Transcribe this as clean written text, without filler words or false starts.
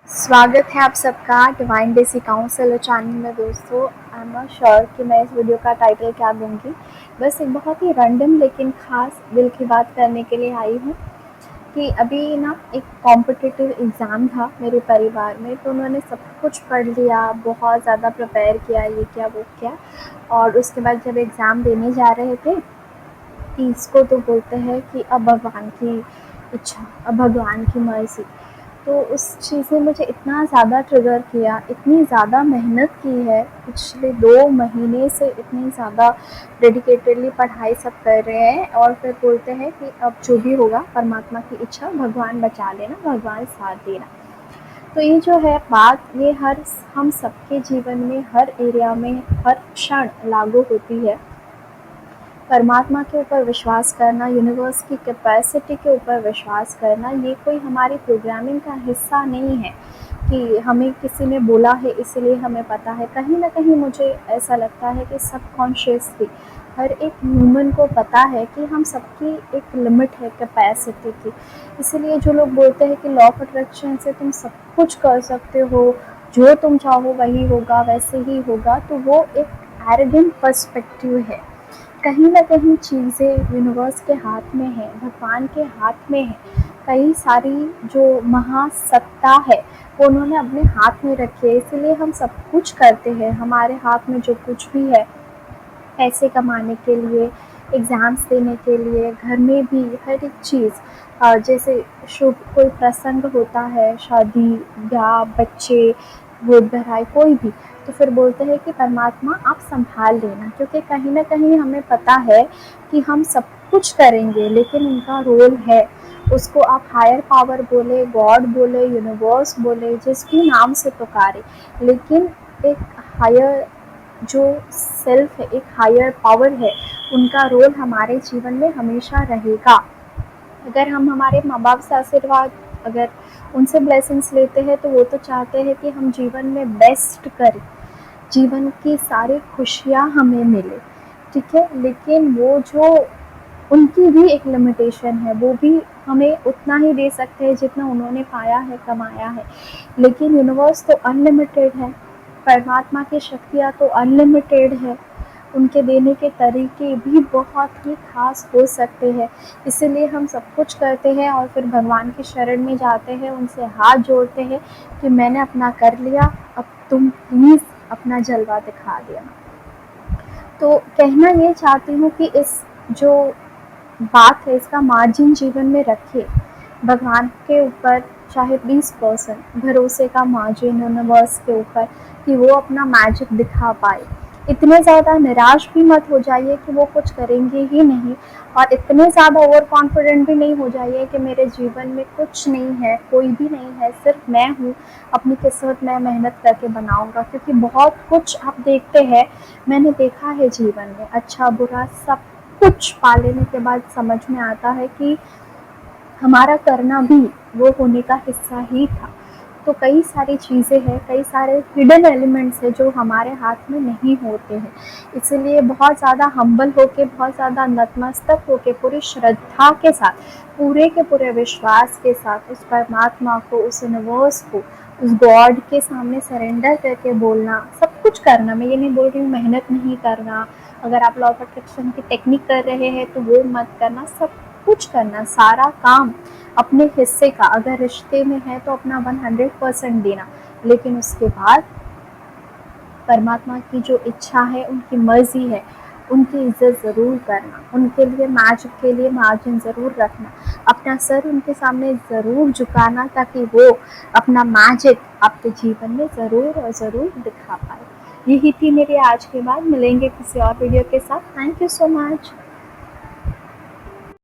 स्वागत है आप सबका डिवाइन डेसी काउंसलर चैनल में। दोस्तों, आई एम नॉट श्योर कि मैं इस वीडियो का टाइटल क्या दूंगी। बस एक बहुत ही रैंडम लेकिन ख़ास दिल की बात करने के लिए आई हूँ कि अभी ना एक कॉम्पिटिटिव एग्ज़ाम था मेरे परिवार में, तो उन्होंने सब कुछ पढ़ लिया, बहुत ज़्यादा प्रिपेयर किया, ये किया वो किया। और उसके बाद जब एग्ज़ाम देने जा रहे थे, इसको तो बोलते हैं कि अब भगवान की इच्छा, अब भगवान की मर्ज़ी। तो उस चीज़ ने मुझे इतना ज़्यादा ट्रिगर किया, इतनी ज़्यादा मेहनत की है, पिछले 2 महीने से इतनी ज़्यादा डेडिकेटेडली पढ़ाई सब कर रहे हैं, और फिर बोलते हैं कि अब जो भी होगा परमात्मा की इच्छा, भगवान बचा लेना, भगवान साथ देना। तो ये जो है बात, ये हम सबके जीवन में, हर एरिया में, हर क्षण लागू होती है। परमात्मा के ऊपर विश्वास करना, यूनिवर्स की कैपेसिटी के ऊपर विश्वास करना, ये कोई हमारी प्रोग्रामिंग का हिस्सा नहीं है कि हमें किसी ने बोला है इसलिए हमें पता है। कहीं ना कहीं मुझे ऐसा लगता है कि सबकॉन्शियसली हर एक ह्यूमन को पता है कि हम सबकी एक लिमिट है कैपेसिटी की। इसलिए जो लोग बोलते हैं कि लॉ ऑफ अट्रैक्शन से तुम सब कुछ कर सकते हो, जो तुम चाहो वही होगा, वैसे ही होगा, तो वो एक एरोगेंट पर्सपेक्टिव है। कहीं न कहीं चीज़ें यूनिवर्स के हाथ में है, भगवान के हाथ में है। कई सारी जो महासत्ता है वो उन्होंने अपने हाथ में रखी है, इसलिए हम सब कुछ करते हैं। हमारे हाथ में जो कुछ भी है, पैसे कमाने के लिए, एग्ज़ाम्स देने के लिए, घर में भी हर एक चीज़, जैसे शुभ कोई प्रसंग होता है, शादी, ब्याह, बच्चे, गोद भराई, कोई भी, तो फिर बोलते हैं कि परमात्मा आप संभाल लेना, क्योंकि कहीं ना कहीं हमें पता है कि हम सब कुछ करेंगे, लेकिन उनका रोल है। उसको आप हायर पावर बोले, गॉड बोले, यूनिवर्स बोले, जिस भी नाम से पुकारे, लेकिन एक हायर जो सेल्फ है, एक हायर पावर है, उनका रोल हमारे जीवन में हमेशा रहेगा। अगर हम हमारे माँ बाप से आशीर्वाद, अगर उनसे ब्लेसिंग्स लेते हैं, तो वो तो चाहते हैं कि हम जीवन में बेस्ट करें, जीवन की सारी खुशियाँ हमें मिले, ठीक है। लेकिन वो जो उनकी भी एक लिमिटेशन है, वो भी हमें उतना ही दे सकते हैं जितना उन्होंने पाया है, कमाया है। लेकिन यूनिवर्स तो अनलिमिटेड है, परमात्मा की शक्तियाँ तो अनलिमिटेड है, उनके देने के तरीके भी बहुत ही खास हो सकते हैं। इसीलिए हम सब कुछ करते हैं और फिर भगवान की शरण में जाते हैं, उनसे हाथ जोड़ते हैं कि मैंने अपना कर लिया, अब तुम प्लीज़ अपना जलवा दिखा देना। तो कहना ये चाहती हूँ कि इस जो बात है, इसका मार्जिन जीवन में रखिए। भगवान के ऊपर चाहे 20% भरोसे का मार्जिन यूनिवर्स के ऊपर, कि वो अपना मैजिक दिखा पाए। इतने ज़्यादा निराश भी मत हो जाइए कि वो कुछ करेंगे ही नहीं, और इतने ज़्यादा ओवर कॉन्फिडेंट भी नहीं हो जाइए कि मेरे जीवन में कुछ नहीं है, कोई भी नहीं है, सिर्फ मैं हूँ, अपनी किस्मत मैं मेहनत करके बनाऊँगा। क्योंकि बहुत कुछ आप देखते हैं, मैंने देखा है जीवन में, अच्छा बुरा सब कुछ पा लेने के बाद समझ में आता है कि हमारा करना भी वो होने का हिस्सा ही था। तो कई सारी चीज़ें हैं, कई सारे हिडन एलिमेंट्स हैं जो हमारे हाथ में नहीं होते हैं। इसलिए बहुत ज़्यादा हम्बल होके, बहुत ज़्यादा नतमस्तक होके, पूरी श्रद्धा के साथ, पूरे के पूरे विश्वास के साथ उस परमात्मा को, उस यूनिवर्स को, उस गॉड के सामने सरेंडर करके बोलना, सब कुछ करना। मैं ये नहीं बोल रही हूँ मेहनत नहीं करना, अगर आप लॉ ऑफ अट्रैक्शन की टेक्निक कर रहे हैं तो वो मत करना, सब कुछ करना, सारा काम अपने हिस्से का, अगर रिश्ते में है तो अपना 100% देना। लेकिन उसके बाद परमात्मा की जो इच्छा है, उनकी मर्जी है, उनकी इज्जत ज़रूर करना, उनके लिए मैजिक के लिए मार्जिन ज़रूर रखना, अपना सर उनके सामने ज़रूर झुकाना, ताकि वो अपना मैजिक आपके जीवन में ज़रूर और ज़रूर दिखा पाए। यही थी मेरी आज की बात। मिलेंगे किसी और वीडियो के साथ। Thank you so much.